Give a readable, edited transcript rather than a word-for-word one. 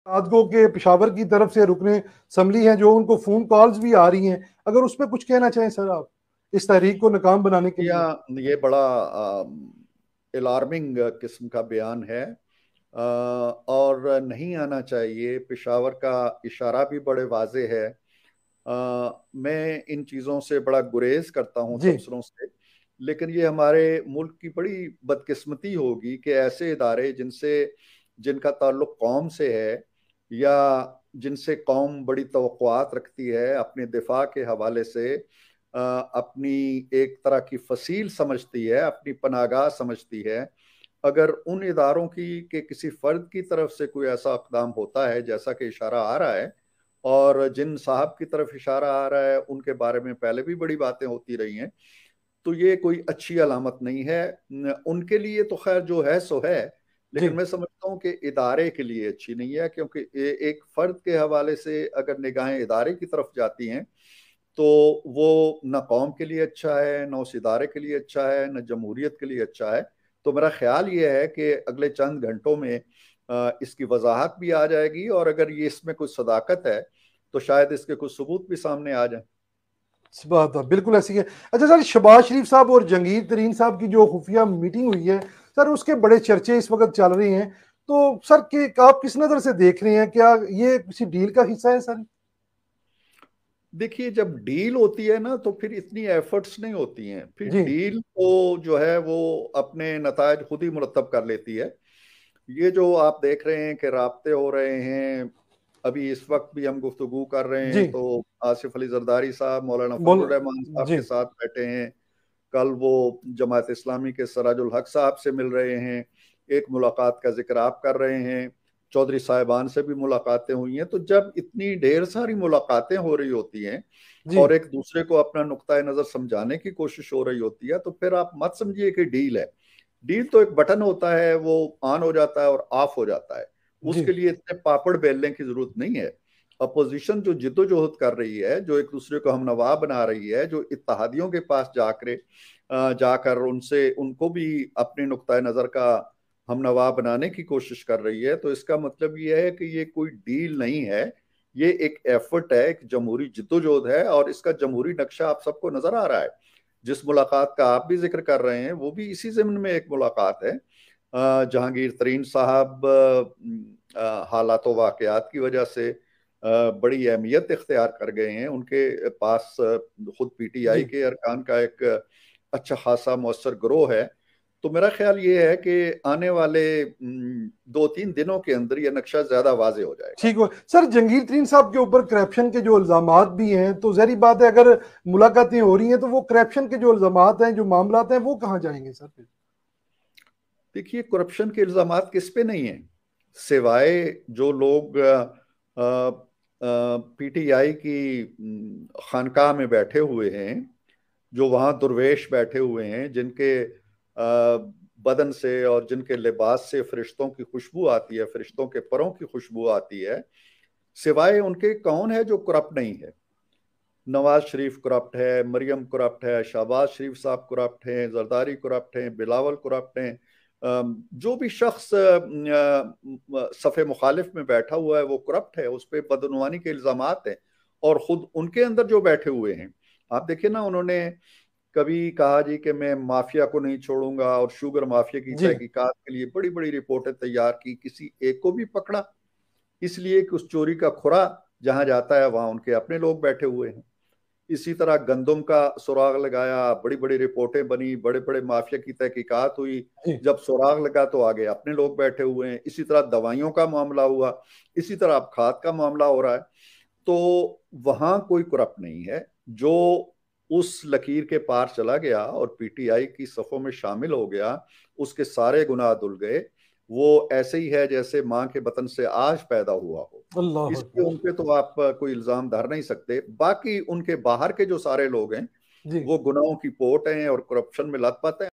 आदगो के पेशावर की तरफ से रुकने असम्बली हैं जो उनको फोन कॉल्स भी आ रही हैं, अगर उस पर कुछ कहना चाहें सर आप इस तहरीक को नाकाम बनाने के लिए। ये बड़ा अलार्मिंग किस्म का बयान है, और नहीं आना चाहिए। पेशावर का इशारा भी बड़े वाजे है। मैं इन चीज़ों से बड़ा गुरेज करता हूँ, जी तबसरों से। लेकिन ये हमारे मुल्क की बड़ी बदकिस्मती होगी कि ऐसे इदारे जिनका ताल्लुक कौम से है, या जिनसे कौम बड़ी तवक्कुआत रखती है अपने दिफा के हवाले से, अपनी एक तरह की फसील समझती है, अपनी पनागाह समझती है, अगर उन इदारों की के किसी फर्द की तरफ से कोई ऐसा इक़दाम होता है जैसा कि इशारा आ रहा है, और जिन साहब की तरफ इशारा आ रहा है उनके बारे में पहले भी बड़ी बातें होती रही हैं, तो ये कोई अच्छी अलामत नहीं है। उनके लिए तो खैर जो है सो है, जी लेकिन मैं समझता हूँ कि इदारे के लिए अच्छी नहीं है, क्योंकि एक फर्द के हवाले से अगर निगाहें इदारे की तरफ जाती हैं तो वो न कौम के लिए अच्छा है, न उस इदारे के लिए अच्छा है, न जमहूरियत के लिए अच्छा है। तो मेरा ख्याल ये है कि अगले चंद घंटों में इसकी वजाहत भी आ जाएगी, और अगर ये इसमें कुछ सदाकत है तो शायद इसके कुछ सबूत भी सामने आ जाए। इस बात है, बिल्कुल ऐसी है। अच्छा सर, शहबाज शरीफ साहब और जहांगीर तरीन साहब की जो खुफिया मीटिंग हुई है सर, उसके बड़े चर्चे इस वक्त चल रहे हैं, तो सर के आप किस नजर से देख रहे हैं, क्या ये किसी डील का हिस्सा है सर? देखिए, जब डील होती है ना तो फिर इतनी एफर्ट्स नहीं होती हैं, फिर जी डील तो जो है वो अपने नताज खुद ही मुरतब कर लेती है। ये जो आप देख रहे हैं कि राब्ते हो रहे हैं, अभी इस वक्त भी हम गुफ्तगू कर रहे जी हैं तो आसिफ अली जरदारी साहब मौलाना बोल फजल रहमान साहब जी के साथ बैठे हैं। कल वो जमात इस्लामी के सराजुल हक साहब से मिल रहे हैं। एक मुलाकात का जिक्र आप कर रहे हैं, चौधरी साहिबान से भी मुलाकातें हुई हैं। तो जब इतनी ढेर सारी मुलाकातें हो रही होती हैं जी और एक दूसरे को अपना नुक्ता नज़र समझाने की कोशिश हो रही होती है, तो फिर आप मत समझिए कि डील है। डील तो एक बटन होता है, वो ऑन हो जाता है और ऑफ हो जाता है। जी उसके लिए इतने पापड़ बेलने की जरूरत नहीं है। अपोजिशन जो जिद्दोजहद कर रही है, जो एक दूसरे को हमनवा बना रही है, जो इत्तेहादियों के पास जाकर उनसे उनको भी अपने नुक्ता नज़र का हमनवा बनाने की कोशिश कर रही है, तो इसका मतलब ये है कि ये कोई डील नहीं है। ये एक एफर्ट है, एक जमहूरी जिद्दोजहद है, और इसका जमहूरी नक्शा आप सबको नजर आ रहा है। जिस मुलाकात का आप भी जिक्र कर रहे हैं वो भी इसी ज़िम्न में एक मुलाकात है। जहांगीर तरीन साहब हालात व वाक़यात की वजह से बड़ी अहमियत इख्तियार कर गए हैं। उनके पास खुद पीटीआई जी के अरकान का एक अच्छा खासा मौसर गिरोह है। तो मेरा ख्याल ये है कि आने वाले 2-3 दिनों के अंदर ये नक्शा ज्यादा वाजे हो जाएगा। ठीक हो सर। जहांगीर तरीन साहब के ऊपर करप्शन के जो इल्जामात भी हैं, तो जहरी बात है अगर मुलाकातें हो रही हैं तो वो करप्शन के जो इल्जामात हैं, जो मामलात हैं, वो कहाँ जाएंगे सर फिर? देखिए, करप्शन के इल्जामात किस पे नहीं है, सिवाय जो लोग पीटीआई की खानकाह में बैठे हुए हैं, जो वहाँ दुर्वेश बैठे हुए हैं, जिनके बदन से और जिनके लिबास से फरिश्तों की खुशबू आती है, फरिश्तों के परों की खुशबू आती है, सिवाय उनके कौन है जो करप्ट नहीं है? नवाज शरीफ करप्ट है, मरियम करप्ट है, शहबाज शरीफ साहब करप्ट हैं, जरदारी करप्ट हैं, बिलावल करप्ट हैं। जो भी शख्स सफ़े मुखालिफ में बैठा हुआ है वो करप्ट है, उस पर बदनवानी के इल्जामात हैं। और खुद उनके अंदर जो बैठे हुए हैं, आप देखिए ना, उन्होंने कभी कहा जी कि मैं माफिया को नहीं छोड़ूंगा, और शुगर माफिया की जी तहकीकात के लिए बड़ी बड़ी रिपोर्टें तैयार की, किसी एक को भी पकड़ा? इसलिए कि उस चोरी का खुरा जहां जाता है वहां उनके अपने लोग बैठे हुए हैं। इसी तरह गंदम का सुराग लगाया, बड़ी बड़ी रिपोर्टें बनी, बड़े बड़े माफिया की तहकीकात हुई, जी जब सुराग लगा तो आगे अपने लोग बैठे हुए हैं। इसी तरह दवाइयों का मामला हुआ, इसी तरह अब खाद का मामला हो रहा है। तो वहां कोई करप्ट नहीं है। जो उस लकीर के पार चला गया और पीटीआई की सफ़ों में शामिल हो गया, उसके सारे गुनाह धुल गए। वो ऐसे ही है जैसे माँ के बतन से आज पैदा हुआ हो। अल्लाह इसलिए अकबर। उन पे तो आप कोई इल्जाम धर नहीं सकते। बाकी उनके बाहर के जो सारे लोग हैं जी वो गुनाहों की पोट हैं और करप्शन में लथपथ हैं।